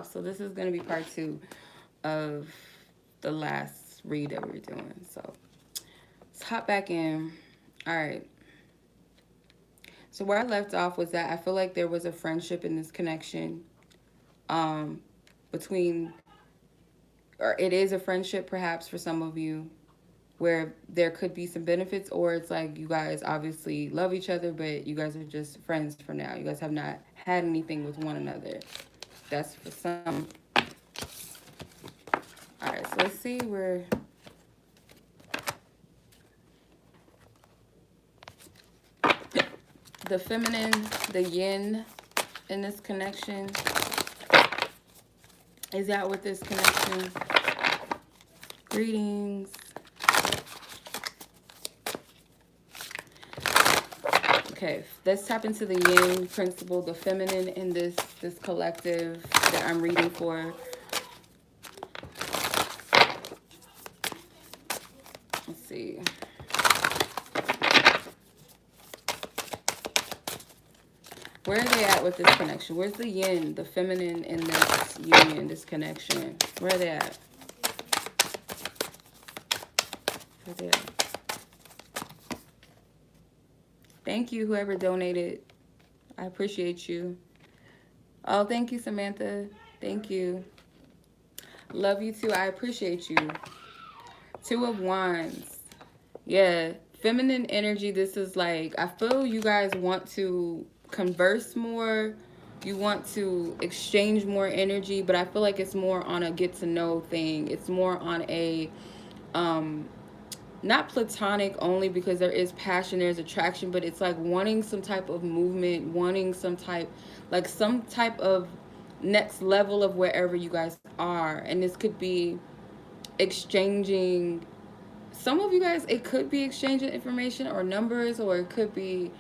off. So this is going to be part 2 of the last read that we were doing. So let's hop back in. All right. So where I left off was that I feel like there was a friendship in this connection between, or it is a friendship perhaps for some of you, where there could be some benefits, or it's like you guys obviously love each other, but you guys are just friends for now. You guys have not had anything with one another. That's for some. All right, so let's see where. The feminine, the yin in this connection. Is that what this connection? Greetings. Okay, let's tap into the yin principle, the feminine in this collective that I'm reading for. Let's see. Where are they at with this connection? Where's the yin, the feminine in this union, this connection? Where are they at? Where are they at? Thank you, whoever donated. I appreciate you. Oh, thank you, Samantha. Thank you. Love you too. I appreciate you. 2 of Wands. Yeah, feminine energy. This is like, I feel you guys want to converse more. You want to exchange more energy, but I feel like it's more on a get to know thing. It's more on a not platonic only, because there is passion, there's attraction, but it's like wanting some type of movement, wanting some type, like some type of next level of wherever you guys are. And this could be exchanging, some of you guys, it could be exchanging information or numbers, or it could be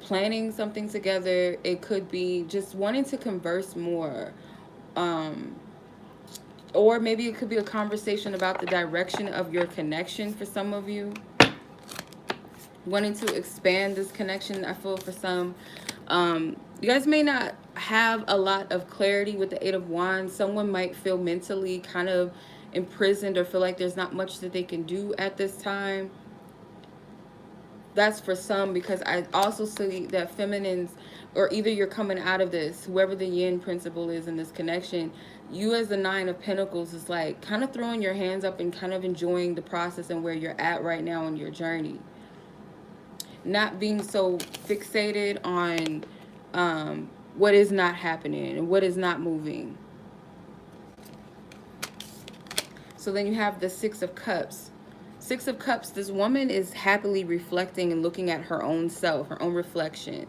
planning something together. It could be just wanting to converse more. Or maybe it could be a conversation about the direction of your connection for some of you. Wanting to expand this connection, I feel for some. You guys may not have a lot of clarity with the 8 of Wands. Someone might feel mentally kind of imprisoned or feel like there's not much that they can do at this time. That's for some, because I also see that feminines, or either you're coming out of this, whoever the yin principle is in this connection, you as the 9 of Pentacles is like kind of throwing your hands up and kind of enjoying the process and where you're at right now in your journey. Not being so fixated on what is not happening and what is not moving. So then you have the 6 of Cups. 6 of Cups, this woman is happily reflecting and looking at her own self, her own reflection.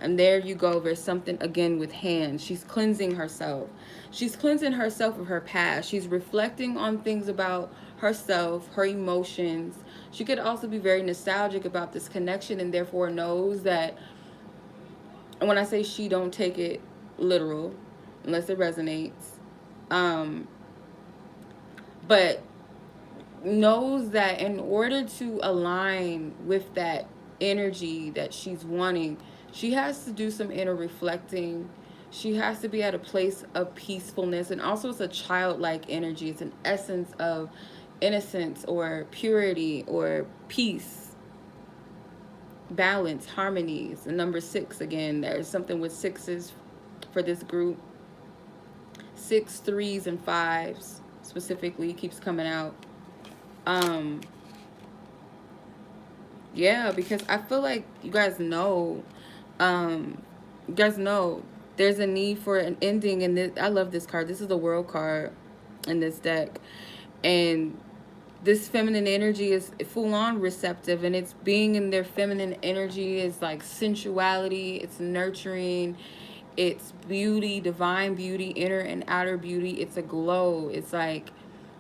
And there you go, there's something again with hands. She's cleansing herself. She's cleansing herself of her past. She's reflecting on things about herself, her emotions. She could also be very nostalgic about this connection, and therefore knows that, and when I say she, don't take it literal unless it resonates. But knows that in order to align with that energy that she's wanting, she has to do some inner reflecting. She has to be at a place of peacefulness. And also it's a childlike energy. It's an essence of innocence or purity or peace, balance, harmonies. And number 6, again, there's something with 6s for this group. 6, 3s, and 5s specifically keeps coming out. Yeah, because I feel like you guys know, there's a need for an ending. And this, I love this card. This is the World card in this deck. And this feminine energy is full on receptive, and it's being in their feminine energy is like sensuality, it's nurturing, it's beauty, divine beauty, inner and outer beauty. It's a glow. It's like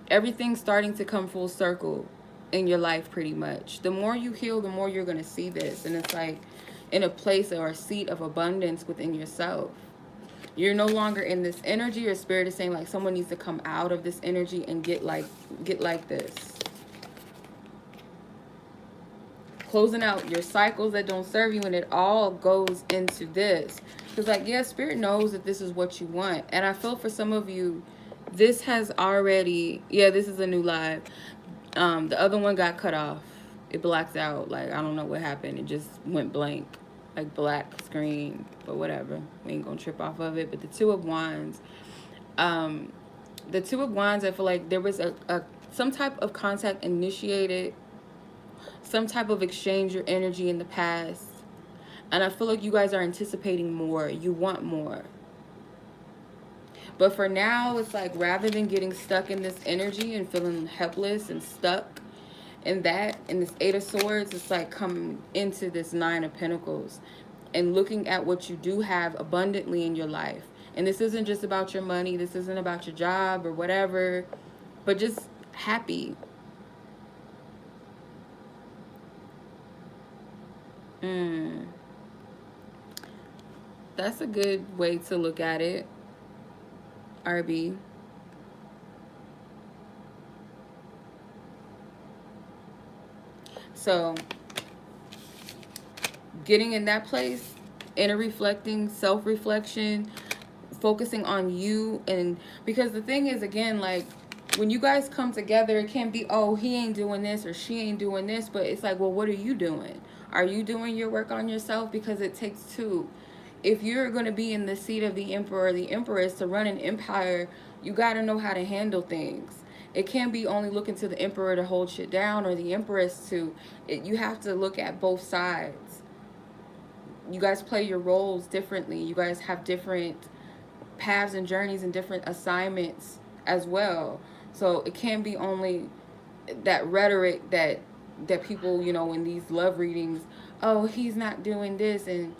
everything's starting to come full circle in your life pretty much. The more you heal, the more you're going to see this. And it's like in a place or a seat of abundance within yourself. You're no longer in this energy. Your spirit is saying like someone needs to come out of this energy and get like this. closing out your cycles that don't serve you, and it all goes into this. Because, like, yeah, Spirit knows that this is what you want. And I feel for some of you, this has already, yeah, this is a new live. The other one got cut off. It blacked out. Like, I don't know what happened. It just went blank. Like, black screen. But whatever. We ain't gonna trip off of it. But the Two of Wands. The Two of Wands, I feel like there was some type of contact initiated, some type of exchange your energy in the past. And I feel like you guys are anticipating more. You want more. But for now, it's like, rather than getting stuck in this energy and feeling helpless and stuck in that, in this Eight of Swords, it's like coming into this Nine of Pentacles and looking at what you do have abundantly in your life. And this isn't just about your money. This isn't about your job or whatever, but just happy. That's a good way to look at it, RB. So, getting in that place, inner reflecting, self-reflection, focusing on you. And because the thing is, again, like, when you guys come together, it can't be, oh, he ain't doing this or she ain't doing this, but it's like, well, what are you doing? Are you doing your work on yourself? Because it takes two. If you're going to be in the seat of the emperor or the empress to run an empire, you got to know how to handle things. It can't be only looking to the emperor to hold shit down or the empress to, you have to look at both sides. You guys play your roles differently. You guys have different paths and journeys and different assignments as well. So it can't be only that rhetoric that people, you know, in these love readings, oh, he's not doing this and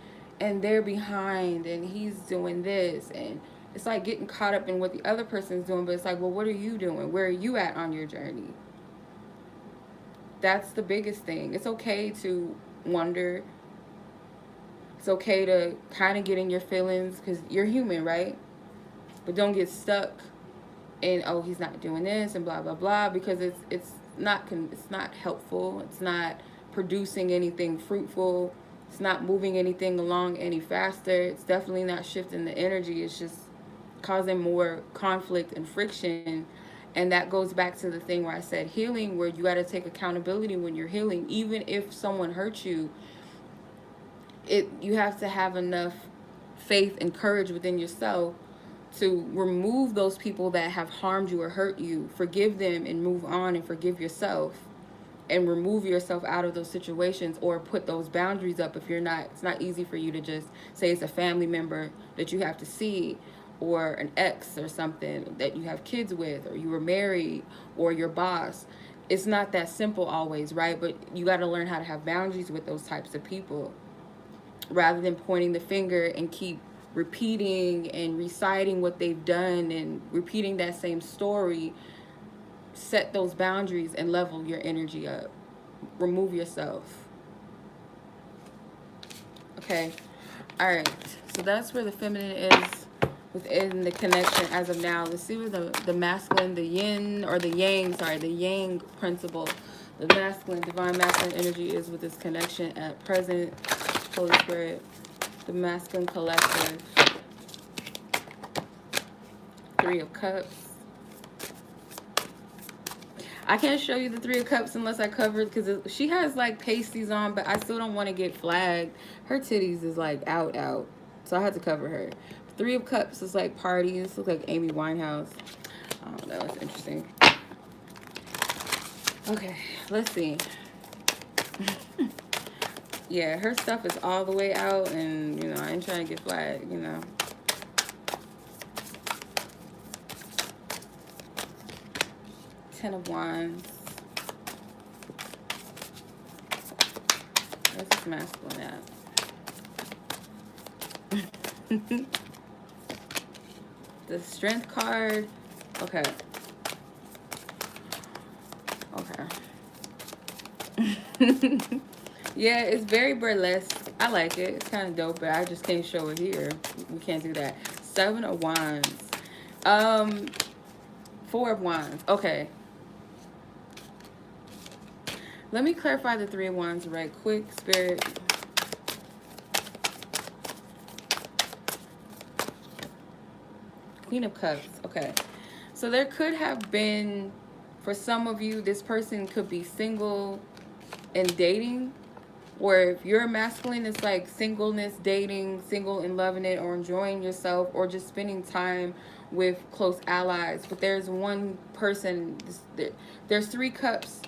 they're behind and he's doing this, and it's like getting caught up in what the other person's doing. But it's like, well, what are you doing? Where are you at on your journey? That's the biggest thing. It's okay to wonder. It's okay to kind of get in your feelings because you're human, right? But don't get stuck in, oh, he's not doing this and blah blah blah, because it's not helpful. It's not producing anything fruitful. It's not moving anything along any faster. It's definitely not shifting the energy. It's just causing more conflict and friction. And that goes back to the thing where I said healing, where you got to take accountability when you're healing. Even if someone hurts you, you have to have enough faith and courage within yourself to remove those people that have harmed you or hurt you. Forgive them and move on and forgive yourself. And remove yourself out of those situations, or put those boundaries up if you're not, it's not easy for you to just say it's a family member that you have to see, or an ex or something that you have kids with, or you were married, or your boss. It's not that simple always, right? But you got to learn how to have boundaries with those types of people, rather than pointing the finger and keep repeating and reciting what they've done and repeating that same story. Set those boundaries and level your energy up. Remove yourself. Okay. All right. So that's where the feminine is within the connection as of now. Let's see where the masculine, the yin, or the yang, sorry, the yang principle, the masculine, divine masculine energy is with this connection at present. Holy Spirit, the masculine collective. Three of Cups. I can't show you the Three of Cups unless I cover it, because she has like pasties on, but I still don't want to get flagged. Her titties is like out. So I had to cover her. Three of Cups is like parties. Looks like Amy Winehouse. I don't know. It's interesting. Okay, let's see. Yeah, her stuff is all the way out, and, you know, I ain't trying to get flagged, you know. Ten of Wands. Where's this masculine at? The Strength card. Okay. Yeah, it's very burlesque. I like it. It's kind of dope, but I just can't show it here. We can't do that. Seven of Wands. Four of Wands. Okay. Let me clarify the Three of Wands right quick, Spirit. Queen of Cups. Okay. So there could have been, for some of you, this person could be single and dating. Or if you're masculine, it's like singleness, dating, single and loving it, or enjoying yourself, or just spending time with close allies. But there's one person, there's 3 cups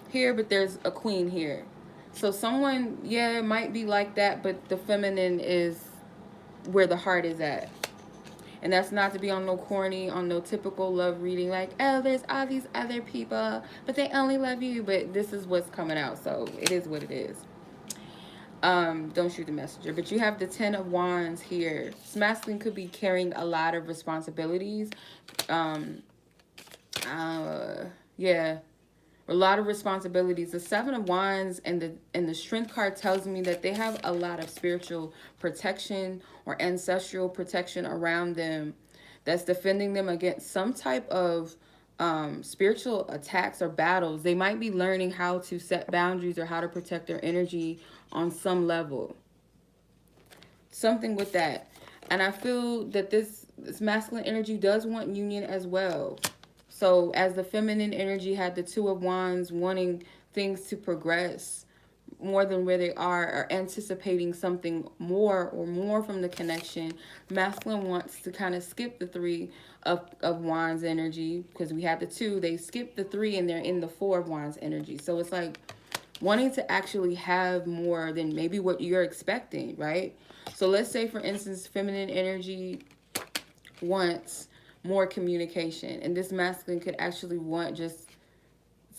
here, but there's a queen here. So someone, yeah, it might be like that, but the feminine is where the heart is at. And that's not to be on no corny, on no typical love reading, like, oh, there's all these other people, but they only love you. But this is what's coming out, so it is what it is. Don't shoot the messenger. But you have the 10 of Wands here. This masculine could be carrying a lot of responsibilities. Yeah, a lot of responsibilities. The 7 of Wands and the Strength card tells me that they have a lot of spiritual protection or ancestral protection around them that's defending them against some type of spiritual attacks or battles. They might be learning how to set boundaries or how to protect their energy on some level. Something with that. And I feel that this masculine energy does want union as well. So as the feminine energy had the 2 of Wands wanting things to progress more than where they are, or anticipating something more or more from the connection, masculine wants to kind of skip the 3 of Wands energy, because we have the 2, they skip the 3 and they're in the 4 of Wands energy. So it's like wanting to actually have more than maybe what you're expecting, right? So let's say, for instance, feminine energy wants more communication, and this masculine could actually want just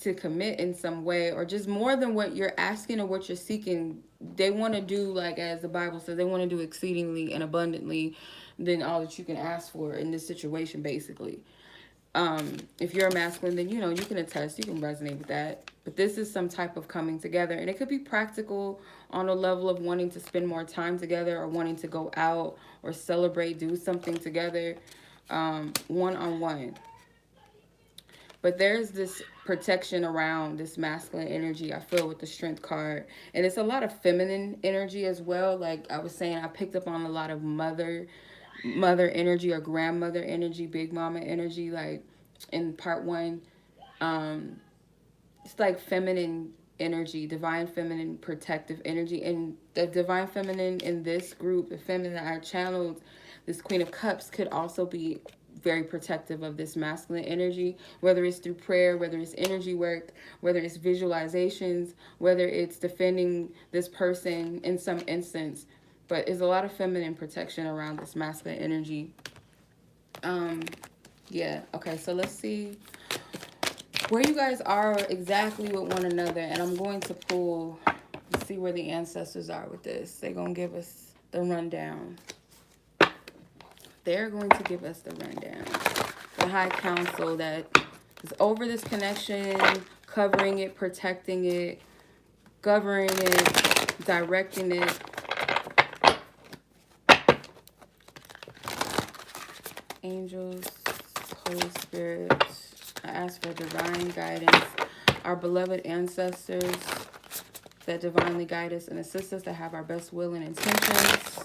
to commit in some way, or just more than what you're asking or what you're seeking. They want to do, like as the Bible says, they want to do exceedingly and abundantly than all that you can ask for in this situation, basically. If you're a masculine, then you can attest, you can resonate with that. But this is some type of coming together, and it could be practical on a level of wanting to spend more time together, or wanting to go out or celebrate, do something together, one-on-one. But there's this protection around this masculine energy, I feel, with the Strength card. And it's a lot of feminine energy as well. Like I was saying, I picked up on a lot of mother energy or grandmother energy, big mama energy. Like in part 1, it's like feminine energy, divine feminine protective energy. And the divine feminine in this group, the feminine that I channeled, this Queen of Cups, could also be very protective of this masculine energy, whether it's through prayer, whether it's energy work, whether it's visualizations, whether it's defending this person in some instance. But there's a lot of feminine protection around this masculine energy. Yeah, okay, so let's see where you guys are exactly with one another. And I'm going to pull to see where the ancestors are with this. They're going to give us the rundown. They're going to give us the rundown. The High Council that is over this connection, covering it, protecting it, governing it, directing it. Angels, Holy Spirit, I ask for divine guidance. Our beloved ancestors that divinely guide us and assist us to have our best will and intentions,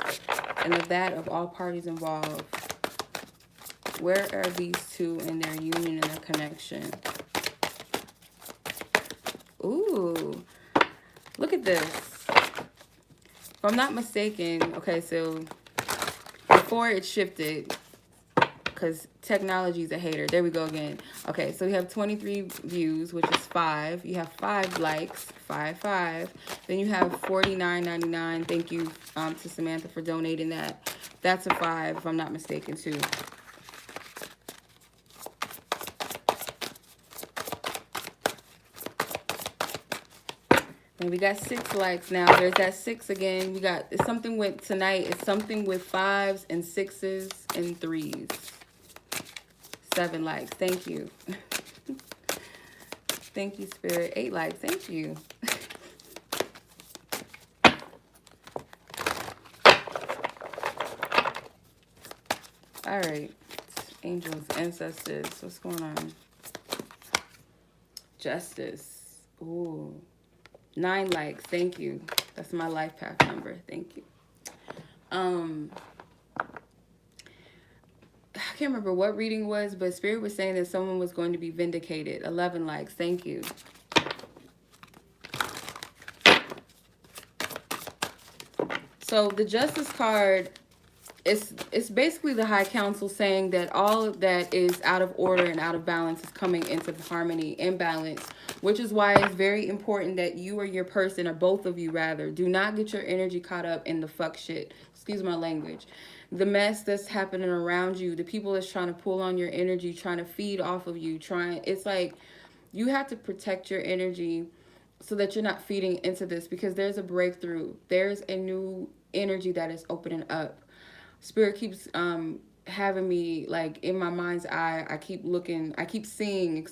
and of that of all parties involved. Where are these 2 in their union and their connection? Ooh, look at this. If I'm not mistaken, okay, so before it shifted, because technology is a hater. There we go again. Okay, so we have 23 views, which is 5. You have 5 likes, 5. Then you have 49.99. Thank you to Samantha for donating that. That's a 5, if I'm not mistaken, too. And we got 6 likes now. There's that 6 again. We got, it's something with tonight. It's something with 5s and 6s and 3s. 7 likes. Thank you. Thank you, Spirit. 8 likes. Thank you. All right. Angels, ancestors. What's going on? Justice. Ooh. 9 likes. Thank you. That's my life path number. Thank you. I can't remember what reading was, but Spirit was saying that someone was going to be vindicated. 11 likes. Thank you. So the Justice card, it's basically the High Council saying that all that is out of order and out of balance is coming into harmony and balance, which is why it's very important that you or your person, or both of you rather, do not get your energy caught up in the fuck shit. Excuse my language. The mess that's happening around you, the people that's trying to pull on your energy, trying to feed off of you, it's like you have to protect your energy so that you're not feeding into this, because there's a breakthrough. There's a new energy that is opening up. Spirit keeps having me, like, in my mind's eye, I keep seeing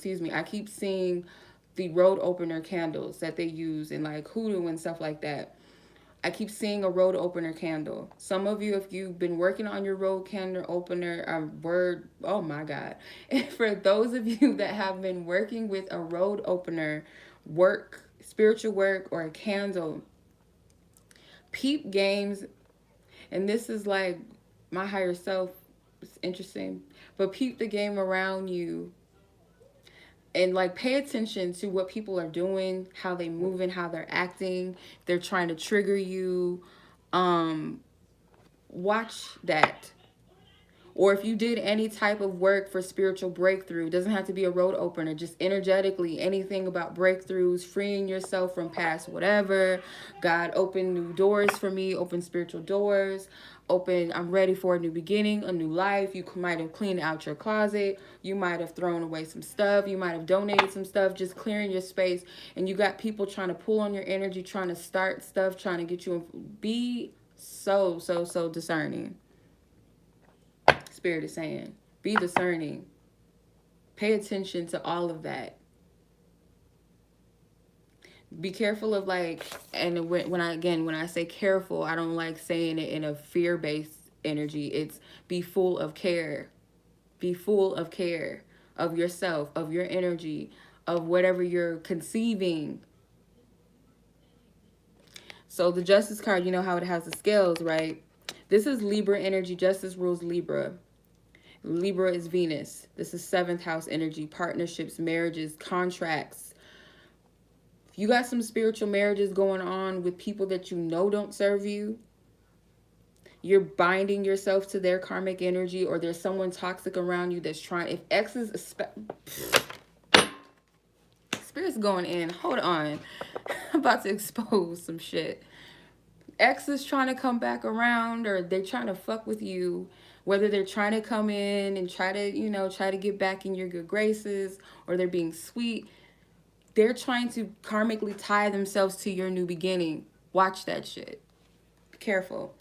the road opener candles that they use in like hoodoo and stuff like that. I keep seeing a road opener candle. Some of you, if you've been working on your road candle opener word, oh my God. And for those of you that have been working with a road opener work, spiritual work, or a candle, peep games. And this is like my higher self. It's interesting. But peep the game around you. And like pay attention to what people are doing, how they moving, how they're acting. They're trying to trigger you. Watch that. Or if you did any type of work for spiritual breakthrough, it doesn't have to be a road opener, just energetically, anything about breakthroughs, freeing yourself from past whatever. God, open new doors for me, open spiritual doors, I'm ready for a new beginning, a new life. You might have cleaned out your closet. You might have thrown away some stuff. You might have donated some stuff, just clearing your space. And you got people trying to pull on your energy, trying to start stuff, trying to get you, be so discerning. Spirit is saying, be discerning. Pay attention to all of that. Be careful of like, and when I say careful, I don't like saying it in a fear-based energy. It's be full of care. Be full of care of yourself, of your energy, of whatever you're conceiving. So the Justice card, you know how it has the scales, right? This is Libra energy. Justice rules Libra. Libra is Venus. This is 7th house energy, partnerships, marriages, contracts. If you got some spiritual marriages going on with people that you know don't serve you, you're binding yourself to their karmic energy, or there's someone toxic around you that's trying, if exes, Spirit's going in, hold on. I'm about to expose some shit. Ex is trying to come back around, or they're trying to fuck with you, whether they're trying to come in and try to get back in your good graces, or they're being sweet. They're trying to karmically tie themselves to your new beginning. Watch that shit. Be careful.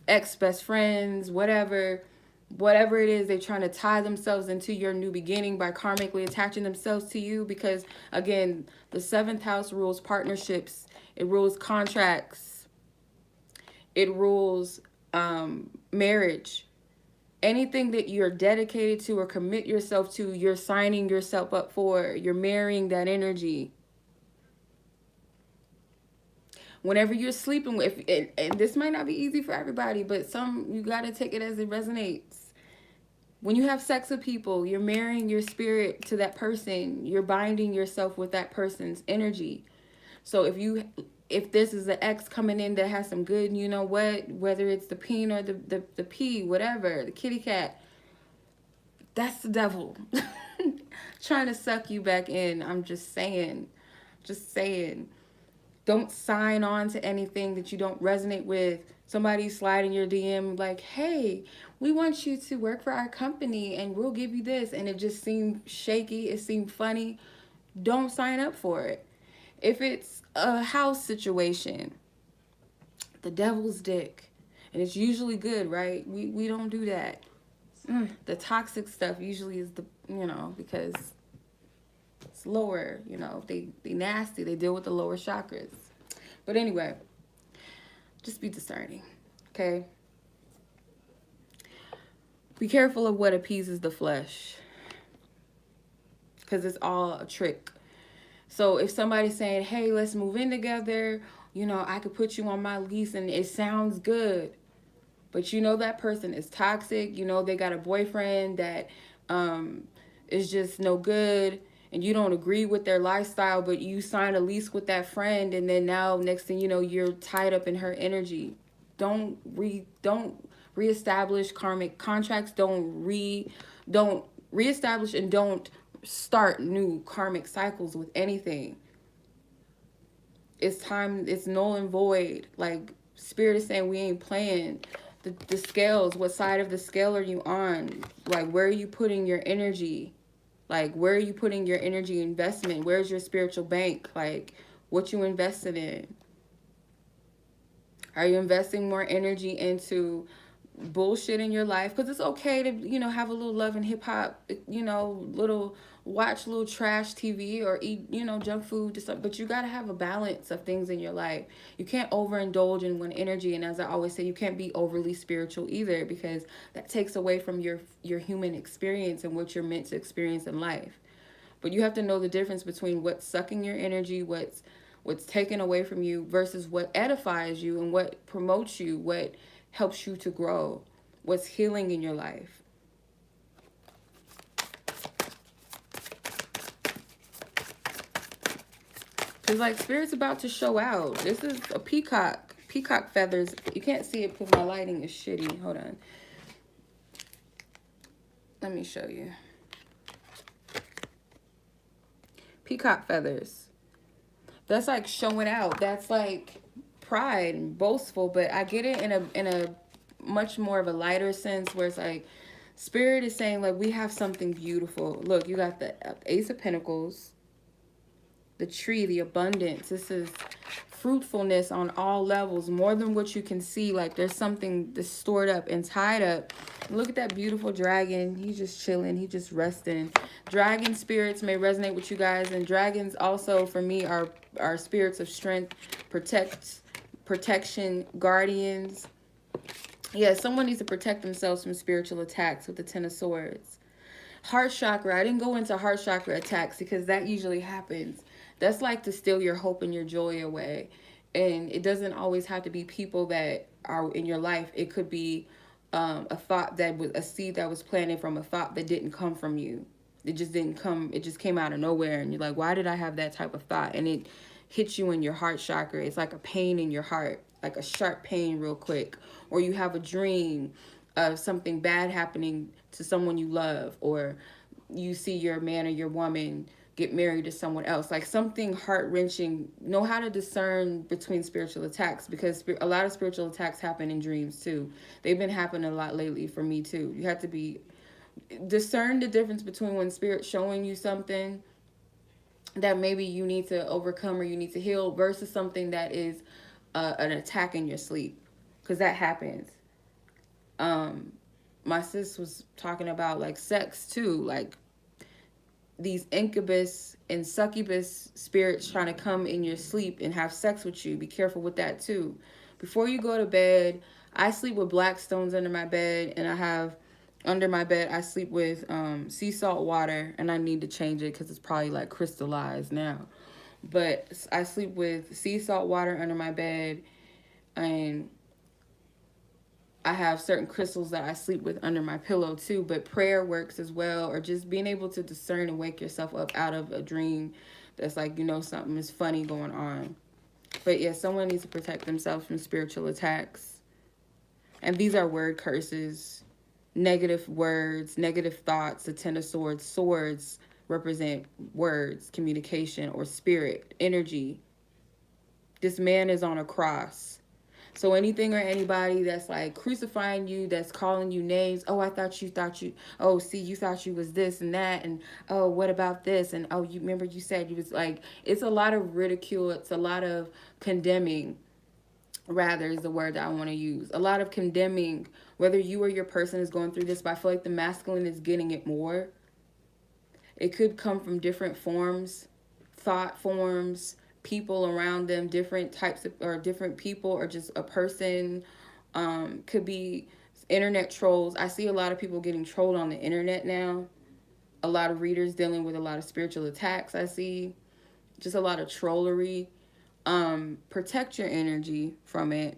Ex best friends, whatever it is, they're trying to tie themselves into your new beginning by karmically attaching themselves to you, because again, the 7th house rules partnerships. It rules contracts. It rules marriage. Anything that you're dedicated to or commit yourself to, you're signing yourself up for. You're marrying that energy. Whenever you're sleeping with, and this might not be easy for everybody, but you got to take it as it resonates. When you have sex with people, you're marrying your spirit to that person. You're binding yourself with that person's energy. So if this is an ex coming in that has some good, you know what, whether it's the peen or the pee, whatever, the kitty cat, that's the devil trying to suck you back in. I'm just saying. Don't sign on to anything that you don't resonate with. Somebody slide in your DM like, hey, we want you to work for our company and we'll give you this. And it just seemed shaky. It seemed funny. Don't sign up for it. If it's a house situation, the devil's dick. And it's usually good, right? We don't do that. The toxic stuff usually is because it's lower, they nasty. They deal with the lower chakras. But anyway, just be discerning, okay? Be careful of what appeases the flesh, because it's all a trick. So if somebody's saying, hey, let's move in together, I could put you on my lease and it sounds good. But that person is toxic. They got a boyfriend that um, is just no good, and you don't agree with their lifestyle, but you sign a lease with that friend, and then now next thing you know, you're tied up in her energy. Don't reestablish karmic contracts. Don't reestablish and don't start new karmic cycles with anything. It's time. It's null and void. Like spirit is saying, we ain't playing. The scales, what side of the scale are you on? Like, where are you putting your energy? Like, where are you putting your energy investment? Where's your spiritual bank? Like, what you invested in? Are you investing more energy into bullshit in your life? Because it's okay to, have a little love and hip hop, little watch little trash TV or eat, junk food, but you got to have a balance of things in your life. You can't overindulge in one energy. And as I always say, you can't be overly spiritual either, because that takes away from your human experience and what you're meant to experience in life. But you have to know the difference between what's sucking your energy, what's taken away from you, versus what edifies you and what promotes you, what helps you to grow, what's healing in your life. Because, like, Spirit's about to show out. This is a peacock. Peacock feathers. You can't see it because my lighting is shitty. Hold on. Let me show you. Peacock feathers. That's like showing out. That's like pride and boastful. But I get it in a much more of a lighter sense, where it's like Spirit is saying, like, we have something beautiful. Look, you got the Ace of Pentacles, the tree, the abundance. This is fruitfulness on all levels, more than what you can see. Like, there's something that's stored up and tied up. Look at that beautiful dragon. He's just chilling. He's just resting. Dragon spirits may resonate with you guys, and dragons also for me are spirits of strength, protection, guardians. Yeah, someone needs to protect themselves from spiritual attacks with the Ten of Swords. Heart chakra. I didn't go into heart chakra attacks because that usually happens. That's like to steal your hope and your joy away. And it doesn't always have to be people that are in your life. It could be a thought that was a seed that was planted from a thought that didn't come from you. It just didn't come. It just came out of nowhere. And you're like, why did I have that type of thought? And it hits you in your heart chakra. It's like a pain in your heart, like a sharp pain real quick. Or you have a dream of something bad happening to someone you love, or you see your man or your woman get married to someone else, like something heart-wrenching. Know how to discern between spiritual attacks, because a lot of spiritual attacks happen in dreams too. They've been happening a lot lately for me too. You have to discern the difference between when Spirit's showing you something that maybe you need to overcome or you need to heal, versus something that is an attack in your sleep, because that happens. My sis was talking about like sex too, like these incubus and succubus spirits trying to come in your sleep and have sex with you. Be careful with that too. Before you go to bed, I sleep with black stones under my bed, and I have under my bed I sleep with sea salt water, and I need to change it because it's probably like crystallized now. But I sleep with sea salt water under my bed, and I have certain crystals that I sleep with under my pillow too. But prayer works as well, or just being able to discern and wake yourself up out of a dream that's like, something is funny going on. But yeah, someone needs to protect themselves from spiritual attacks. And these are word curses, negative words, negative thoughts. The Ten of Swords. Swords represent words, communication, or spirit, energy. This man is on a cross. So anything or anybody that's like crucifying you, that's calling you names. Oh, oh, see, you thought you was this and that. And, oh, what about this? And, oh, you remember you said you was like, it's a lot of ridicule. It's a lot of condemning, rather, is the word that I want to use. A lot of condemning, whether you or your person is going through this, but I feel like the masculine is getting it more. It could come from different forms, thought forms, people around them, different types of, or different people, or just a person. Could be internet trolls. I see a lot of people getting trolled on the internet now. A lot of readers dealing with a lot of spiritual attacks, I see. just a lot of trollery. Protect your energy from it.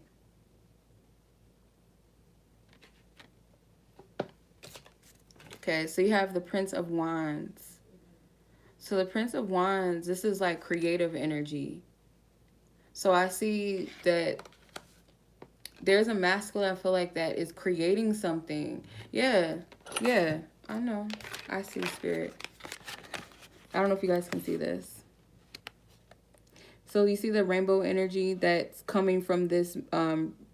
Okay, so you have the Prince of Wands. So the Prince of Wands, this is like creative energy. So I see that there's a masculine, I feel like, that is creating something. Yeah, yeah, I know. I see spirit. I don't know if you guys can see this. So you see the rainbow energy that's coming from this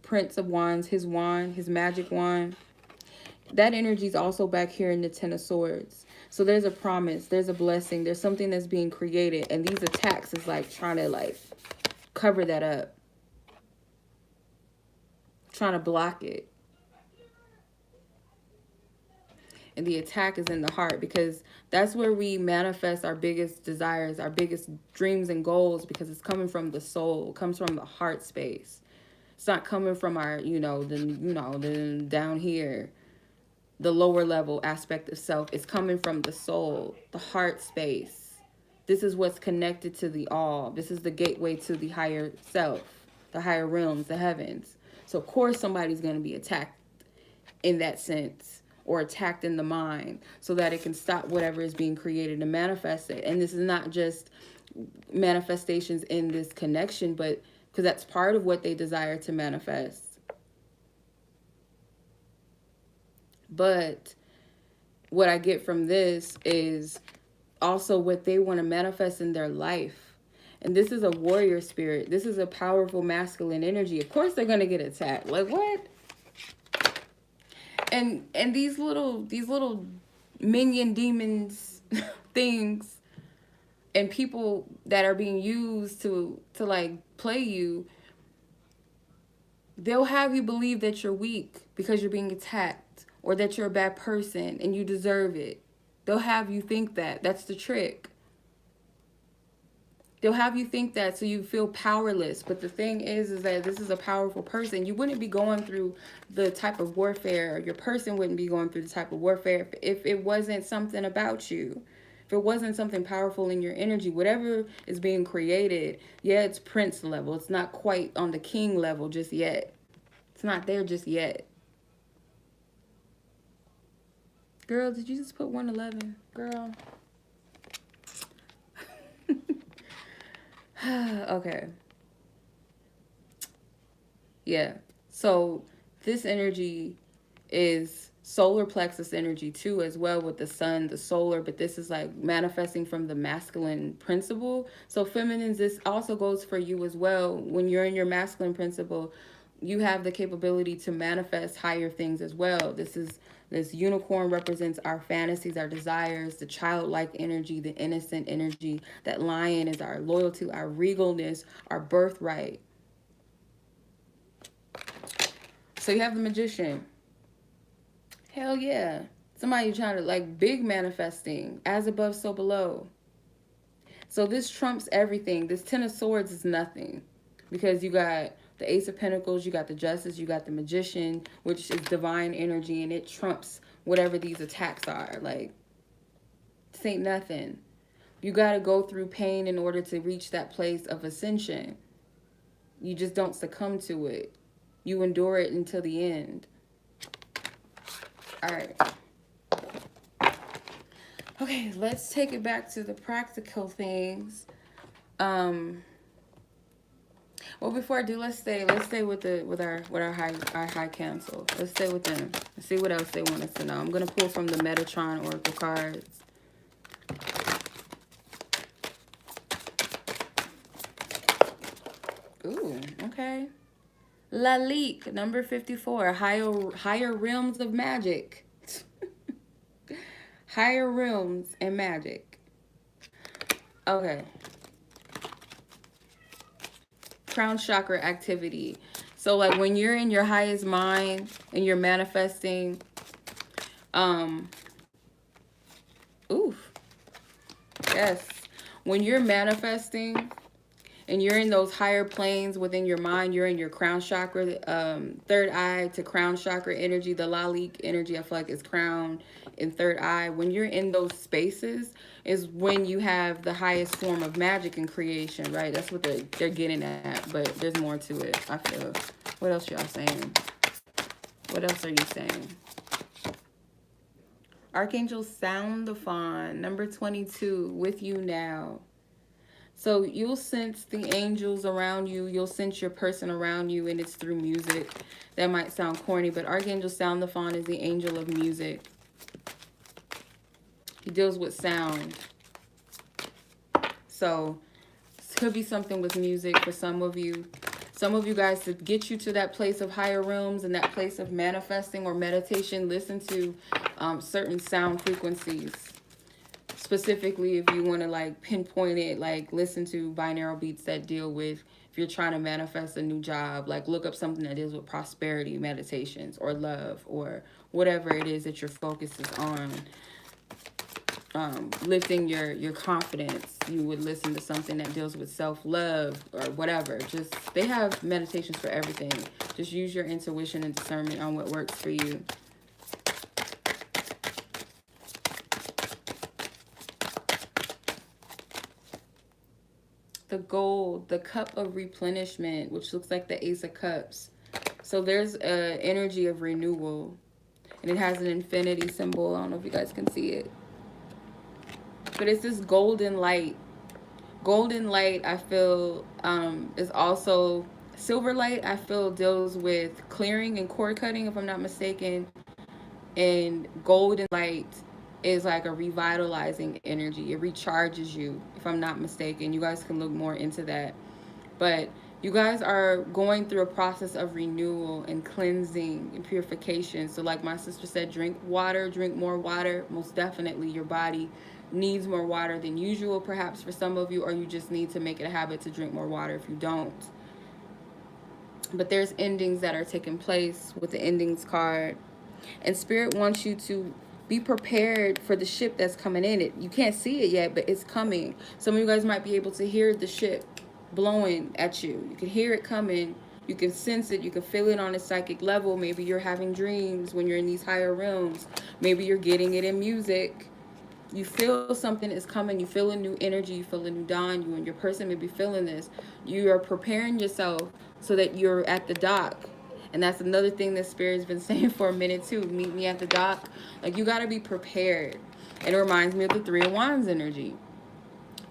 Prince of Wands, his magic wand. That energy is also back here in the Ten of Swords. So there's a promise, there's a blessing, there's something that's being created. And these attacks is like trying to like cover that up. Trying to block it. And the attack is in the heart, because that's where we manifest our biggest desires, our biggest dreams and goals, because it's coming from the soul. It comes from the heart space. It's not coming from our, the down here, the lower level aspect of self. It's coming from the soul, the heart space. This is what's connected to the all. This is the gateway to the higher self, the higher realms, the heavens. So of course somebody's going to be attacked in that sense, or attacked in the mind, so that it can stop whatever is being created and manifest it. And this is not just manifestations in this connection, but because that's part of what they desire to manifest. But what I get from this is also what they want to manifest in their life. And this is a warrior spirit. This is a powerful masculine energy. Of course they're going to get attacked. Like, what? And these little minion demons things and people that are being used to like play you, they'll have you believe that you're weak because you're being attacked, or that you're a bad person and you deserve it. They'll have you think that. That's the trick. They'll have you think that so you feel powerless. But the thing is that this is a powerful person. You wouldn't be going through the type of warfare, or your person wouldn't be going through the type of warfare if it wasn't something about you. If it wasn't something powerful in your energy. Whatever is being created, yeah, it's prince level. It's not quite on the king level just yet. It's not there just yet. Girl, did you just put 111? Girl. Okay. Yeah. So this energy is solar plexus energy too, as well, with the sun, the solar, but this is like manifesting from the masculine principle. So feminines, this also goes for you as well. When you're in your masculine principle, you have the capability to manifest higher things as well. This unicorn represents our fantasies, our desires, the childlike energy, the innocent energy. That lion is our loyalty, our regalness, our birthright. So you have the magician. Hell yeah. Somebody trying to like big manifesting, as above, so below. So this trumps everything. This Ten of Swords is nothing, because you got the Ace of Pentacles, you got the Justice, you got the Magician, which is divine energy, and it trumps whatever these attacks are. Like, this ain't nothing. You got to go through pain in order to reach that place of ascension. You just don't succumb to it. You endure it until the end. All right. Okay, let's take it back to the practical things. Well, before I do, let's stay with our high council. Let's stay with them. Let's see what else they want us to know. I'm gonna pull from the Metatron Oracle cards. Ooh, okay. Lalique, number 54. Higher realms of magic. Higher realms and magic. Okay. Crown chakra activity. So like when you're in your highest mind and you're manifesting, oof. Yes. When you're manifesting and you're in those higher planes within your mind. You're in your crown chakra, third eye to crown chakra energy. The lalik energy, I feel like, is crown and third eye. When you're in those spaces is when you have the highest form of magic and creation, right? That's what they're getting at, but there's more to it, I feel. What else y'all saying? What else are you saying? Archangel Sound the Fawn, number 22, with you now. So you'll sense the angels around you. You'll sense your person around you, and it's through music. That might sound corny, but Archangel Sound the Fawn is the angel of music. He deals with sound. So this could be something with music for some of you. Some of you guys, to get you to that place of higher realms and that place of manifesting or meditation, listen to certain sound frequencies. Specifically, if you want to like pinpoint it, like listen to binaural beats that deal with, if you're trying to manifest a new job, like look up something that deals with prosperity meditations or love or whatever it is that your focus is on. Lifting your confidence, you would listen to something that deals with self-love or whatever. Just, they have meditations for everything. Just use your intuition and discernment on what works for you. The gold, the cup of replenishment, which looks like the Ace of Cups. So there's an energy of renewal, and it has an infinity symbol. I don't know if you guys can see it, but it's this golden light. Golden light, I feel, is also silver light. I feel deals with clearing and cord cutting, if I'm not mistaken. And golden light is like a revitalizing energy. It recharges you, if I'm not mistaken. You guys can look more into that. But you guys are going through a process of renewal and cleansing and purification. So like my sister said, drink water, drink more water. Most definitely your body needs more water than usual, perhaps for some of you, or you just need to make it a habit to drink more water if you don't. But there's endings that are taking place with the endings card. And Spirit wants you to be prepared for the ship that's coming in. You can't see it yet, but it's coming. Some of you guys might be able to hear the ship blowing at you. You can hear it coming. You can sense it. You can feel it on a psychic level. Maybe you're having dreams when you're in these higher realms. Maybe you're getting it in music. You feel something is coming. You feel a new energy. You feel a new dawn. You and your person may be feeling this. You are preparing yourself so that you're at the dock. And that's another thing that Spirit's been saying for a minute too. Meet me at the dock. Like, you got to be prepared. And it reminds me of the Three of Wands energy.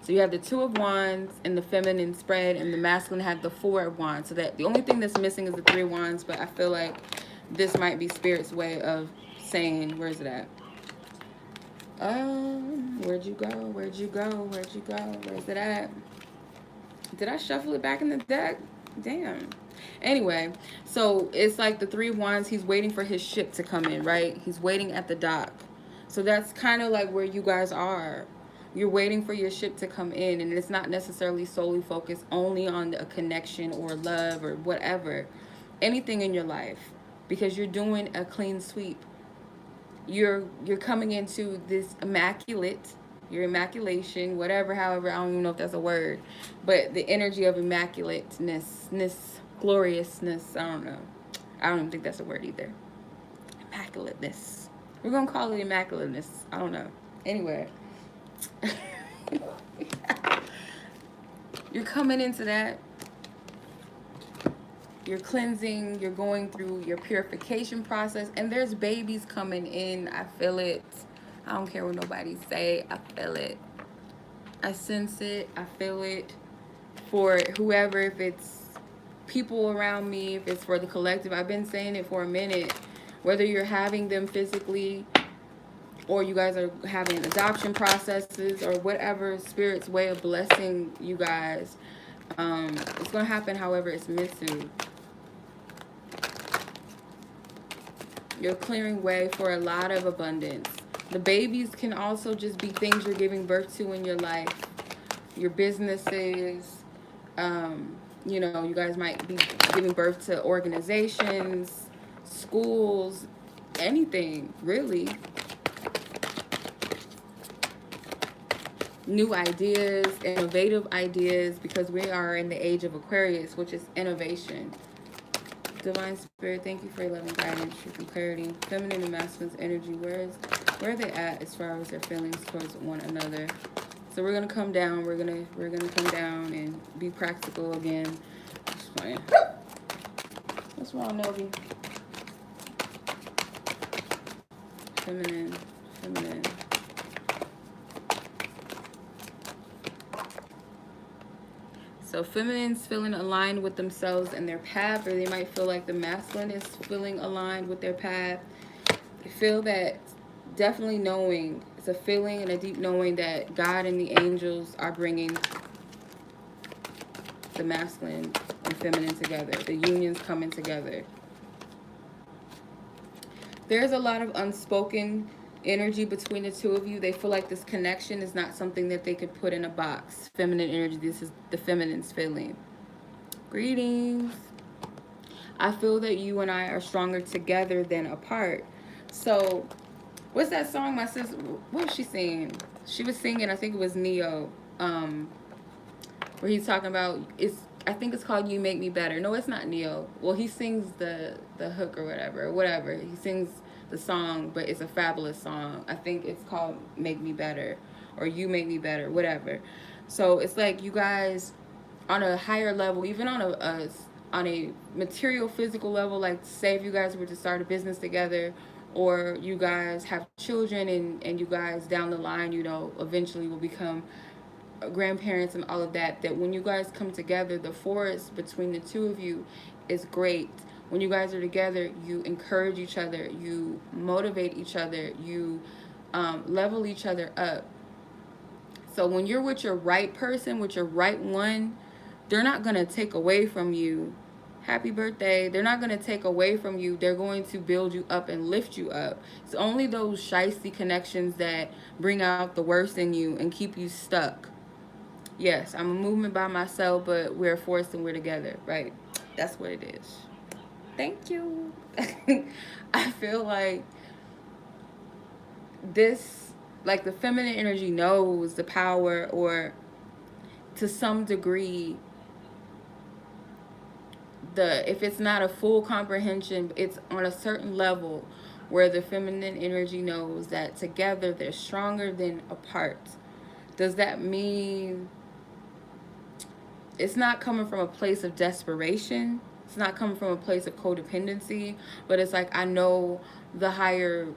So you have the Two of Wands and the feminine spread, and the masculine had the Four of Wands. So that the only thing that's missing is the Three of Wands. But I feel like this might be Spirit's way of saying, where's it at? Where'd you go? Where'd you go? Where'd you go? Where's it at? Did I shuffle it back in the deck? Damn. Anyway, so it's like the Three of Wands. He's waiting for his ship to come in, right? He's waiting at the dock. So that's kind of like where you guys are. You're waiting for your ship to come in, and it's not necessarily solely focused only on a connection or love or whatever, anything in your life, because you're doing a clean sweep. You're coming into this immaculate, your immaculation, whatever, however, I don't even know if that's a word, but the energy of immaculateness, gloriousness, I don't know. I don't even think that's a word either. Immaculateness. We're going to call it immaculateness. I don't know. Anyway. You're coming into that. You're cleansing. You're going through your purification process. And there's babies coming in. I feel it. I don't care what nobody say. I feel it. I sense it. I feel it. For whoever, if it's people around me, if it's for the collective, I've been saying it for a minute. Whether you're having them physically, or you guys are having adoption processes, or whatever Spirit's way of blessing you guys, it's going to happen however it's meant to. You're clearing way for a lot of abundance. The babies can also just be things you're giving birth to in your life. Your businesses, you know, you guys might be giving birth to organizations, schools, anything, really. new ideas, innovative ideas, because we are in the age of Aquarius, which is innovation. Divine Spirit, thank you for your loving guidance, truth, and clarity. Feminine and masculine's energy, where are they at as far as their feelings towards one another? So we're gonna come down. We're gonna come down and be practical again. Just playing. What's wrong, Novi? Feminine, feminine. So feminine's feeling aligned with themselves and their path, or they might feel like the masculine is feeling aligned with their path. I feel that definitely knowing, it's a feeling and a deep knowing that God and the angels are bringing the masculine and feminine together. The union's coming together. There's a lot of unspoken energy between the two of you. They feel like this connection is not something that they could put in a box. Feminine energy, this is the feminine's feeling. Greetings. I feel that you and I are stronger together than apart. So, what's that song my sister, what was she singing? She was singing, I think it was Neo, where he's talking about, I think it's called You Make Me Better. No, it's not Neo. Well, he sings the hook or whatever. He sings the song, but it's a fabulous song. I think it's called Make Me Better, or You Make Me Better, whatever. So it's like you guys on a higher level, even on a material, physical level, like say if you guys were to start a business together, or you guys have children and you guys down the line, you know, eventually will become grandparents and all of that, that when you guys come together, the forest between the two of you is great. When you guys are together, you encourage each other, you motivate each other, you level each other up. So when you're with your right person, with your right one, they're not going to take away from you. Happy birthday. They're not going to take away from you. They're going to build you up and lift you up. It's only those shiesty connections that bring out the worst in you and keep you stuck. Yes, I'm a movement by myself, but we're a force and we're together, right? That's what it is. Thank you. I feel like this, like the feminine energy knows the power, or to some degree, if it's not a full comprehension, it's on a certain level where the feminine energy knows that together they're stronger than apart. Does that mean it's not coming from a place of desperation? It's not coming from a place of codependency, but it's like I know the higher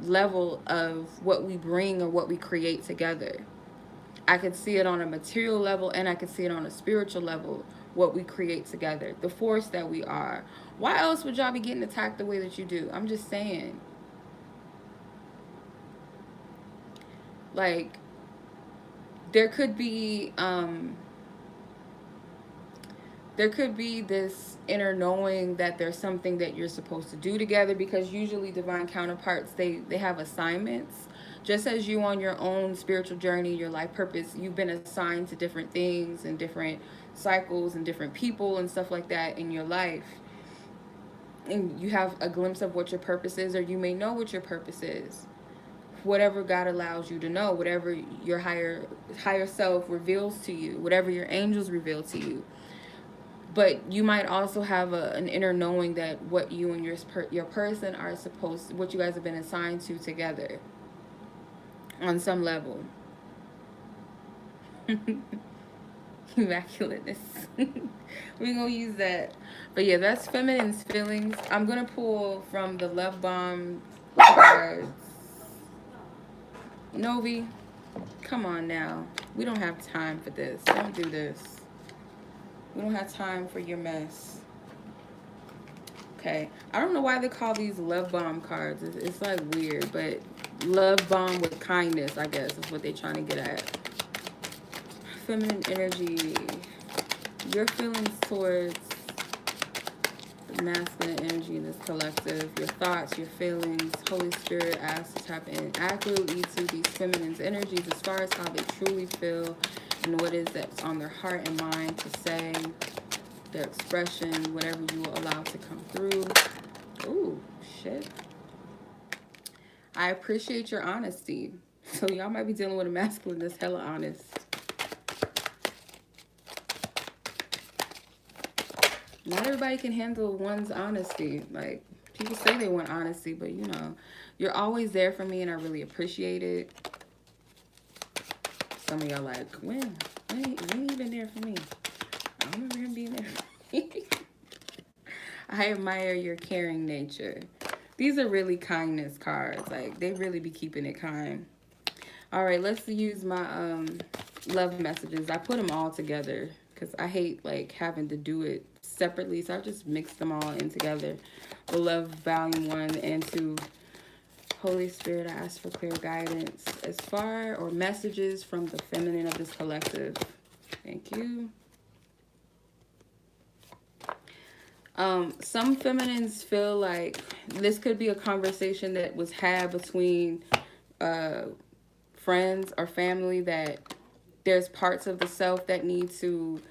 level of what we bring or what we create together. I could see it on a material level and I could see it on a spiritual level, what we create together, the force that we are. Why else would y'all be getting attacked the way that you do? I'm just saying. Like, there could be this inner knowing that there's something that you're supposed to do together, because usually divine counterparts, they have assignments. Just as you on your own spiritual journey, your life purpose, you've been assigned to different things and different cycles and different people and stuff like that in your life. And you have a glimpse of what your purpose is, or you may know what your purpose is. Whatever God allows you to know, whatever your higher self reveals to you, whatever your angels reveal to you. But you might also have an inner knowing that what you and your person are supposed to, what you guys have been assigned to together on some level. Immaculateness. We're going to use that. But yeah, that's feminine's feelings. I'm going to pull from the Love Bomb cards. Novi, come on now. We don't have time for this. Don't do this. We don't have time for your mess. Okay. I don't know why they call these love bomb cards. It's like weird, but love bomb with kindness, I guess, is what they're trying to get at. Feminine energy. Your feelings towards the masculine energy in this collective. Your thoughts, your feelings. Holy Spirit asks to tap in accurately to these feminine's energies as far as how they truly feel and what is that's on their heart and mind to say, their expression, whatever you will allow to come through. Ooh, shit. I appreciate your honesty. So y'all might be dealing with a masculine that's hella honest. Not everybody can handle one's honesty. Like, people say they want honesty, but you know, you're always there for me and I really appreciate it. Some of y'all like, when you been there for me? I don't remember him being there for me. I admire your caring nature. These are really kindness cards. Like, they really be keeping it kind. All right, let's use my love messages. I put them all together because I hate like having to do it separately. So I just mixed them all in together. The love volume 1 and 2. Holy Spirit, I ask for clear guidance as far or messages from the feminine of this collective. Thank you. Some feminines feel like this could be a conversation that was had between friends or family, that there's parts of the self that need to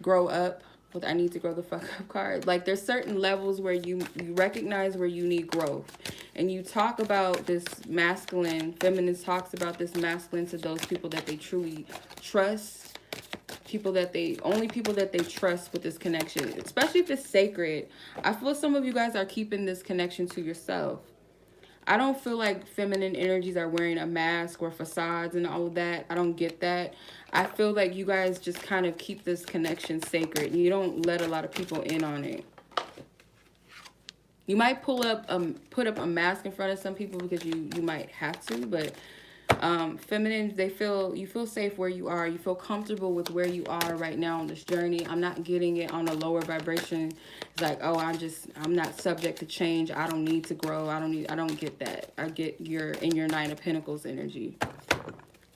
grow up. With I need to grow the fuck up card. Like, there's certain levels where you recognize where you need growth. And you talk about this masculine, feminine talks about this masculine to those people that they truly trust. Only people that they trust with this connection. Especially if it's sacred. I feel some of you guys are keeping this connection to yourself. I don't feel like feminine energies are wearing a mask or facades and all of that. I don't get that. I feel like you guys just kind of keep this connection sacred. And you don't let a lot of people in on it. You might put up a mask in front of some people because you might have to, but feminine, you feel safe where you are. You feel comfortable with where you are right now on this journey. I'm not getting it on a lower vibration. It's like, oh, I'm not subject to change. I don't need to grow. I don't get that. I get in your Nine of Pentacles energy.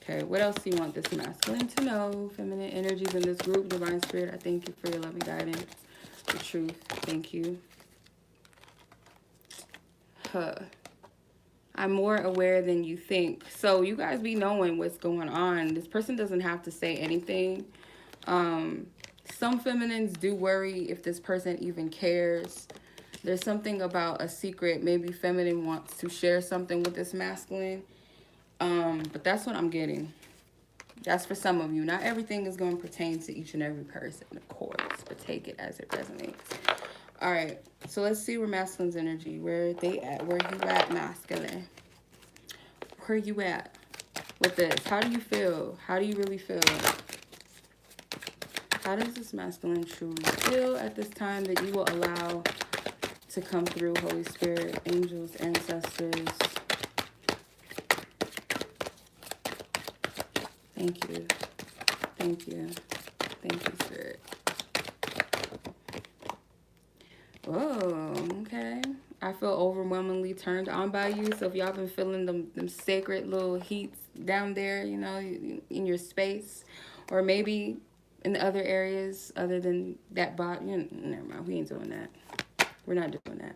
Okay, what else do you want this masculine to know? Feminine energies in this group. Divine Spirit, I thank you for your loving guidance. The truth, thank you. I'm more aware than you think. So you guys be knowing what's going on. This person doesn't have to say anything. Some feminines do worry if this person even cares. There's something about a secret. Maybe feminine wants to share something with this masculine. But that's what I'm getting. That's for some of you. Not everything is going to pertain to each and every person, of course. But take it as it resonates. All right, so let's see where masculine's energy, where they at, where you at, masculine? Where you at with this? How do you feel? How do you really feel? How does this masculine truly feel at this time that you will allow to come through, Holy Spirit, angels, ancestors? Thank you. Thank you. Thank you, Spirit. Oh, okay. I feel overwhelmingly turned on by you. So if y'all been feeling them sacred little heats down there, you know, in your space, or maybe in the other areas other than that body, you know, never mind. We ain't doing that. We're not doing that.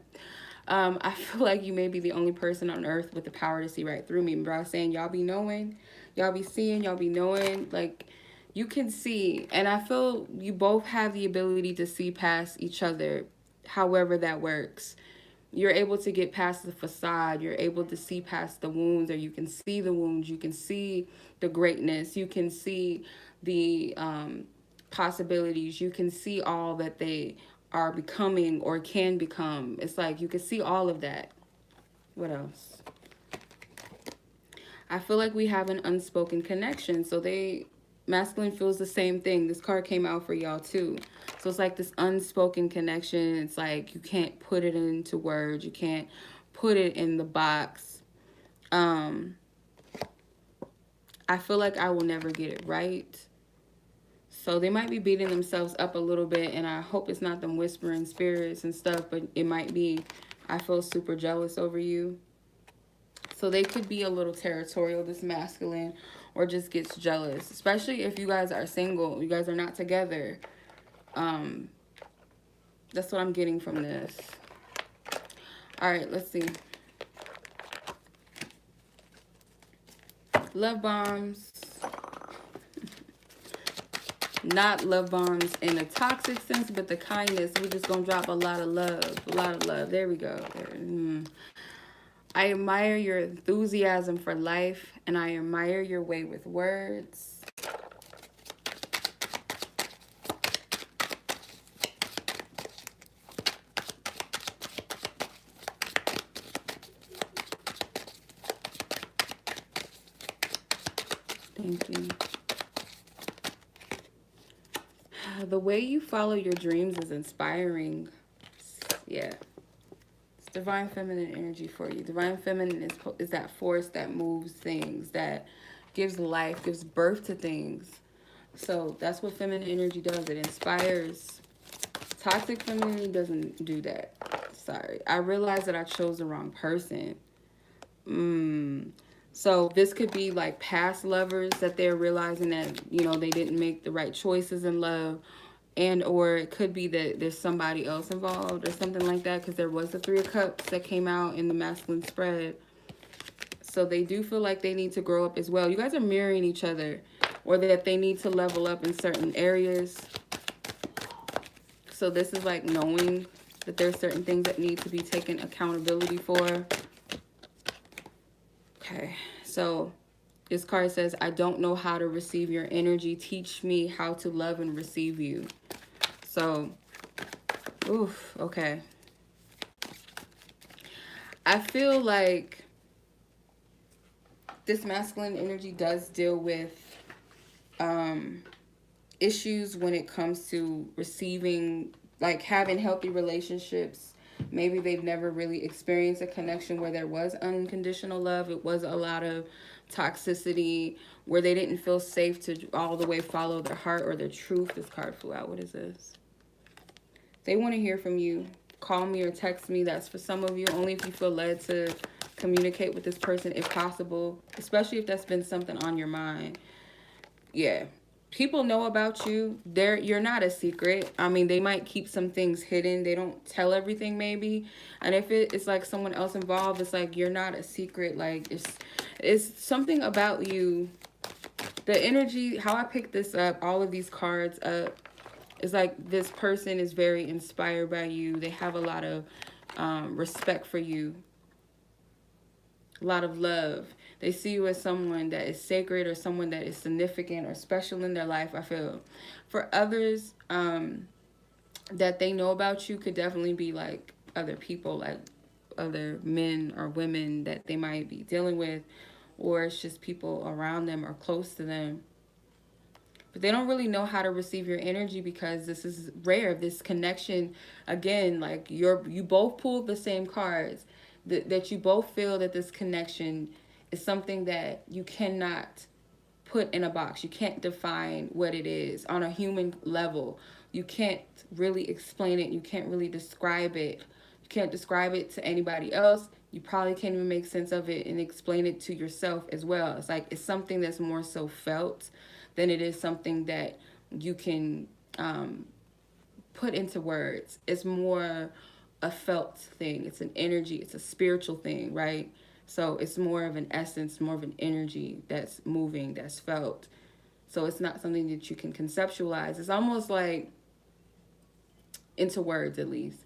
I feel like you may be the only person on earth with the power to see right through me. Remember I was saying y'all be knowing, y'all be seeing, y'all be knowing, like you can see. And I feel you both have the ability to see past each other. However that works, you're able to get past the facade. You're able to see past the wounds, or you can see the wounds. You can see the greatness. You can see the possibilities. You can see all that they are becoming or can become. It's like you can see all of that. What else? I feel like we have an unspoken connection. So masculine feels the same thing. This card came out for y'all too. So it's like this unspoken connection. It's like you can't put it into words. You can't put it in the box. I feel like I will never get it right. So they might be beating themselves up a little bit. And I hope it's not them whispering spirits and stuff. But it might be, I feel super jealous over you. So they could be a little territorial, this masculine, or just gets jealous. Especially if you guys are single. You guys are not together. That's what I'm getting from this. All right, let's see. Love bombs. Not love bombs in a toxic sense, but the kindness. We're just going to drop a lot of love. A lot of love. There we go. I admire your enthusiasm for life, and I admire your way with words. Thank you. The way you follow your dreams is inspiring. Yeah. It's divine feminine energy for you. Divine feminine is that force that moves things, that gives life, gives birth to things. So that's what feminine energy does. It inspires. Toxic femininity doesn't do that. Sorry. I realized that I chose the wrong person. So this could be like past lovers that they're realizing that, you know, they didn't make the right choices in love. And or it could be that there's somebody else involved or something like that, because there was the Three of Cups that came out in the masculine spread. So they do feel like they need to grow up as well. You guys are mirroring each other, or that they need to level up in certain areas. So this is like knowing that there's certain things that need to be taken accountability for. Okay, so this card says, I don't know how to receive your energy. Teach me how to love and receive you. So, oof, okay. I feel like this masculine energy does deal with issues when it comes to receiving, like having healthy relationships. Maybe they've never really experienced a connection where there was unconditional love. It was a lot of toxicity where they didn't feel safe to all the way follow their heart or their truth. This card flew out. What is this? They want to hear from you. Call me or text me. That's for some of you. Only if you feel led to communicate with this person if possible. Especially if that's been something on your mind. Yeah. People know about you. You're not a secret. I mean, they might keep some things hidden. They don't tell everything maybe. And if it's like someone else involved, it's like you're not a secret. Like it's something about you. The energy, how I picked this up, all of these cards up, is like this person is very inspired by you. They have a lot of respect for you. A lot of love. They see you as someone that is sacred or someone that is significant or special in their life, I feel. For others, that they know about you could definitely be like other people, like other men or women that they might be dealing with, or it's just people around them or close to them. But they don't really know how to receive your energy because this is rare. This connection, again, like you both pulled the same cards. That you both feel that this connection is something that you cannot put in a box. You can't define what it is on a human level. You can't really explain it. You can't really describe it. You can't describe it to anybody else. You probably can't even make sense of it and explain it to yourself as well. It's like it's something that's more so felt than it is something that you can put into words. It's more a felt thing. It's an energy. It's a spiritual thing, right? So it's more of an essence, more of an energy that's moving, that's felt. So it's not something that you can conceptualize. It's almost like, into words at least,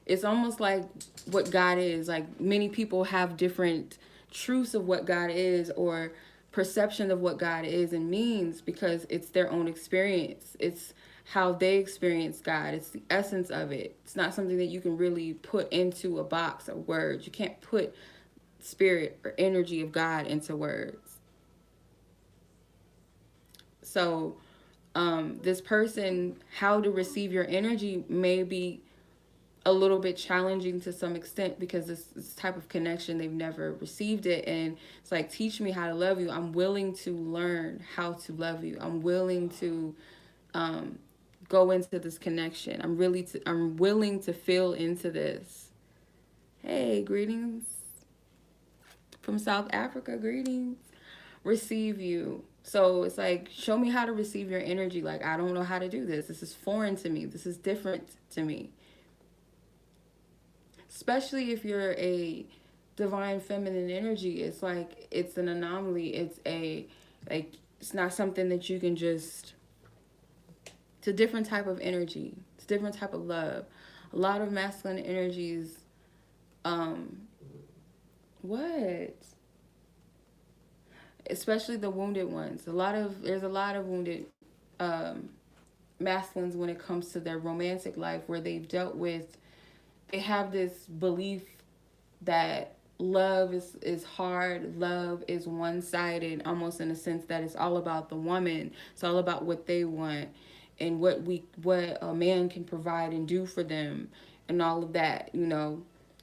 it's almost like what God is. Like many people have different truths of what God is or perception of what God is and means because it's their own experience. It's how they experience God. It's the essence of it. It's not something that you can really put into a box of words. You can't put spirit or energy of God into words. So this person, how to receive your energy may be a little bit challenging to some extent because this type of connection, they've never received it. And it's like, teach me how to love you. I'm willing to learn how to love you. I'm willing to go into this connection. I'm willing to feel into this. Hey, greetings from South Africa. Greetings. Receive you. So it's like, show me how to receive your energy. Like, I don't know how to do this. This is foreign to me. This is different to me. Especially if you're a divine feminine energy, it's like it's an anomaly. It's not something that you can just. It's a different type of energy. It's a different type of love. A lot of masculine energies What? Especially the wounded ones. There's a lot of wounded um, masculines when it comes to their romantic life, where they have this belief that love is hard, love is one-sided, almost in a sense that it's all about the woman, it's all about what they want and what a man can provide and do for them, and all of that,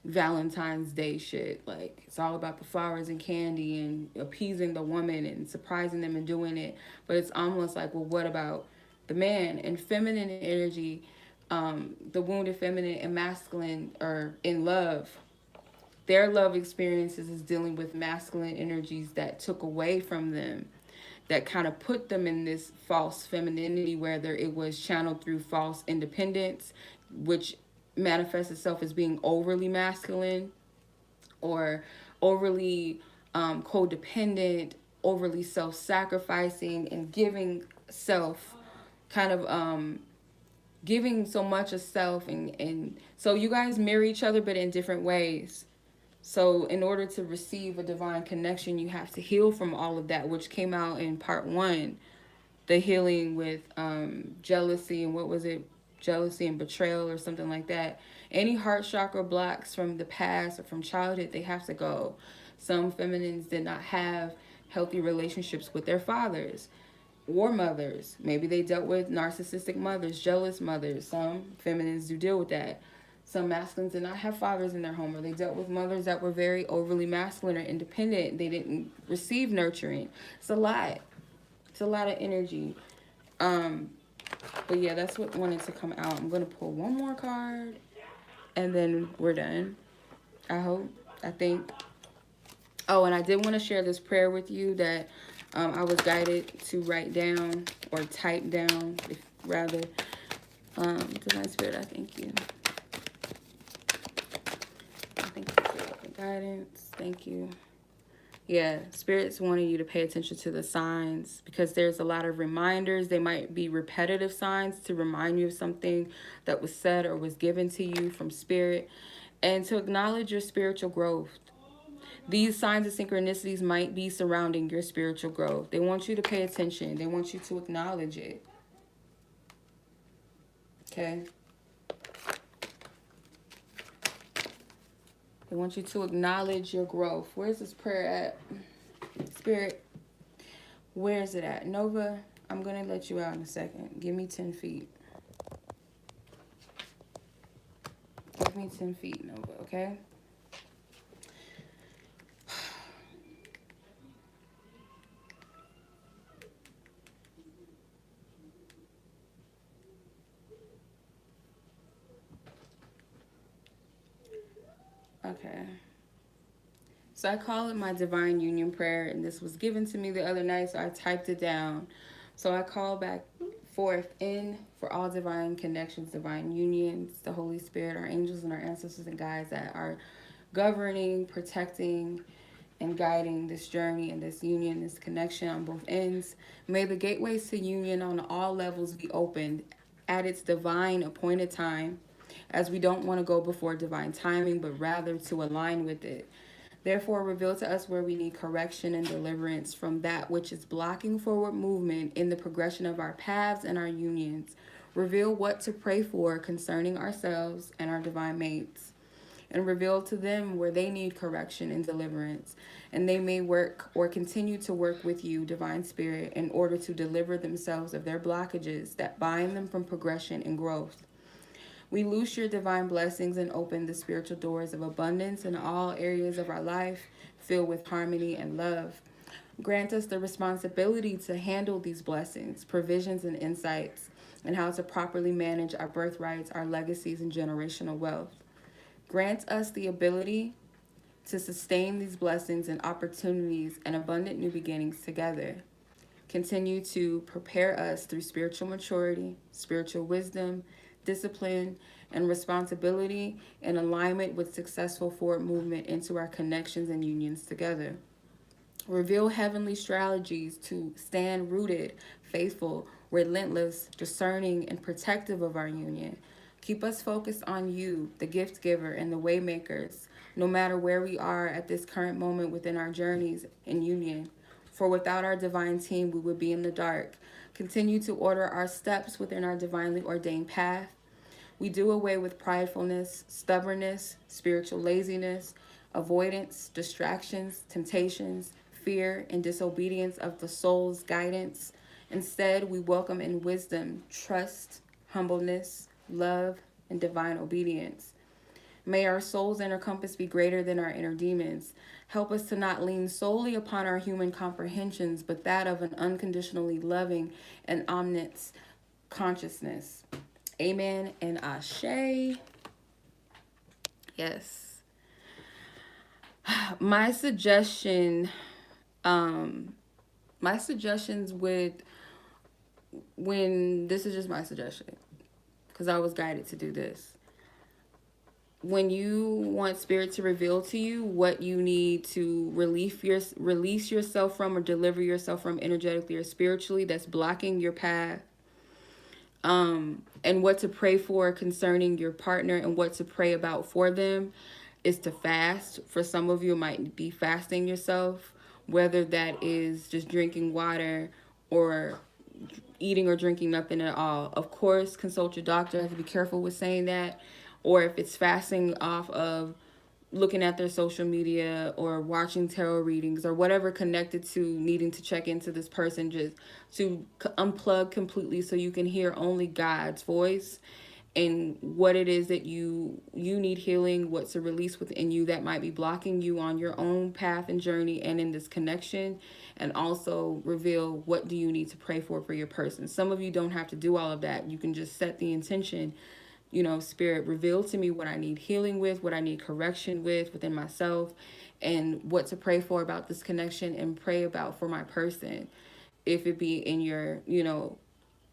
Valentine's Day shit. Like, it's all about the flowers and candy and appeasing the woman and surprising them and doing it. But it's almost like, well, what about the man? And feminine energy, the wounded feminine and masculine are in love. Their love experiences is dealing with masculine energies that took away from them, that kind of put them in this false femininity, whether it was channeled through false independence, which manifests itself as being overly masculine, or overly codependent, overly self-sacrificing, and giving self, kind of giving so much of self, and so you guys mirror each other but in different ways. So in order to receive a divine connection, you have to heal from all of that, which came out in part 1, the healing with jealousy, and what was it? Jealousy and betrayal or something like that. Any heart chakra blocks from the past or from childhood, they have to go. Some feminines did not have healthy relationships with their fathers or mothers. Maybe they dealt with narcissistic mothers, jealous mothers. Some feminines do deal with that. Some masculines did not have fathers in their home, or they dealt with mothers that were very overly masculine or independent. They didn't receive nurturing. It's a lot. It's a lot of energy. But yeah, that's what wanted to come out. I'm going to pull one more card, and then we're done. I hope. I think. Oh, and I did want to share this prayer with you that I was guided to write down, or type down, rather. Divine Spirit, I thank you. Thank you for the guidance. Thank you. Yeah, Spirit's wanting you to pay attention to the signs, because there's a lot of reminders. They might be repetitive signs to remind you of something that was said or was given to you from Spirit, and to acknowledge your spiritual growth. These signs of synchronicities might be surrounding your spiritual growth. They want you to pay attention. They want you to acknowledge it. Okay? They want you to acknowledge your growth. Where's this prayer at? Spirit, where is it at? Nova, I'm going to let you out in a second. Give me 10 feet. Give me 10 feet, Nova, okay? Okay. So I call it my divine union prayer, and this was given to me the other night, so I typed it down. So I call back forth in for all divine connections, divine unions, the Holy Spirit, our angels and our ancestors and guides that are governing, protecting, and guiding this journey and this union, this connection on both ends. May the gateways to union on all levels be opened at its divine appointed time, as we don't want to go before divine timing, but rather to align with it. Therefore, reveal to us where we need correction and deliverance from that which is blocking forward movement in the progression of our paths and our unions. Reveal what to pray for concerning ourselves and our divine mates, and reveal to them where they need correction and deliverance, and they may work or continue to work with you, Divine Spirit, in order to deliver themselves of their blockages that bind them from progression and growth. We loose your divine blessings and open the spiritual doors of abundance in all areas of our life, filled with harmony and love. Grant us the responsibility to handle these blessings, provisions, and insights, and how to properly manage our birthrights, our legacies, and generational wealth. Grant us the ability to sustain these blessings and opportunities and abundant new beginnings together. Continue to prepare us through spiritual maturity, spiritual wisdom, discipline, and responsibility in alignment with successful forward movement into our connections and unions together. Reveal heavenly strategies to stand rooted, faithful, relentless, discerning, and protective of our union. Keep us focused on you, the gift giver and the way makers, no matter where we are at this current moment within our journeys in union. For without our divine team, we would be in the dark. Continue to order our steps within our divinely ordained path. We do away with pridefulness, stubbornness, spiritual laziness, avoidance, distractions, temptations, fear, and disobedience of the soul's guidance. Instead, we welcome in wisdom, trust, humbleness, love, and divine obedience. May our soul's inner compass be greater than our inner demons. Help us to not lean solely upon our human comprehensions, but that of an unconditionally loving and omniscient consciousness. Amen and Ashe. Yes. My suggestions would, when this is just my suggestion, because I was guided to do this. When you want spirit to reveal to you what you need to release yourself from or deliver yourself from energetically or spiritually that's blocking your path, and what to pray for concerning your partner and what to pray about for them, is to fast. For some of you, it might be fasting yourself, whether that is just drinking water or eating or drinking nothing at all. Of course, consult your doctor. I have to be careful with saying that. Or if it's fasting off of looking at their social media or watching tarot readings or whatever connected to needing to check into this person, just to unplug completely so you can hear only God's voice and what it is that you need healing, what's a release within you that might be blocking you on your own path and journey and in this connection, and also reveal what do you need to pray for your person. Some of you don't have to do all of that. You can just set the intention, Spirit, reveal to me what I need healing with, what I need correction with within myself, and what to pray for about this connection and pray about for my person. If it be in your,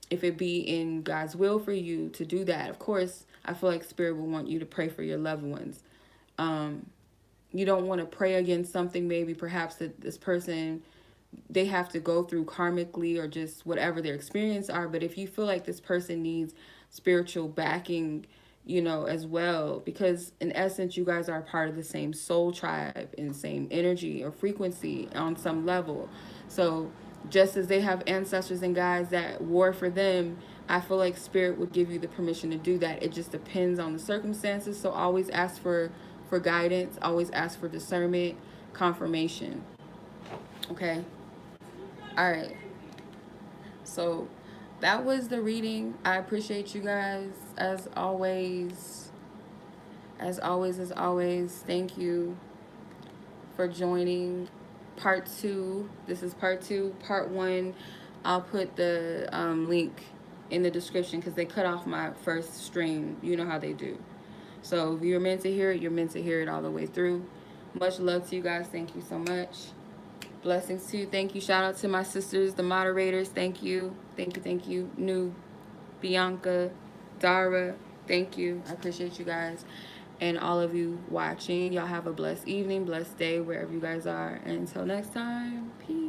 if it be in God's will for you to do that, of course, I feel like Spirit will want you to pray for your loved ones. You don't want to pray against something maybe perhaps that this person, they have to go through karmically or just whatever their experience are. But if you feel like this person needs spiritual backing, as well, because in essence, you guys are part of the same soul tribe and same energy or frequency on some level. So just as they have ancestors and guides that war for them, I feel like Spirit would give you the permission to do that. It just depends on the circumstances. So always ask for guidance. Always ask for discernment, confirmation. Okay. All right. So that was the reading. I appreciate you guys as always. As always, thank you for joining part 2. This is part 2. Part 1, I'll put the link in the description because they cut off my first stream. You know how they do. So if you're meant to hear it, you're meant to hear it all the way through. Much love to you guys. Thank you so much. Blessings to you. Thank you. Shout out to my sisters, the moderators. Thank you. Thank you. New, Bianca, Dara. Thank you. I appreciate you guys. And all of you watching. Y'all have a blessed evening, blessed day, wherever you guys are. And until next time, peace.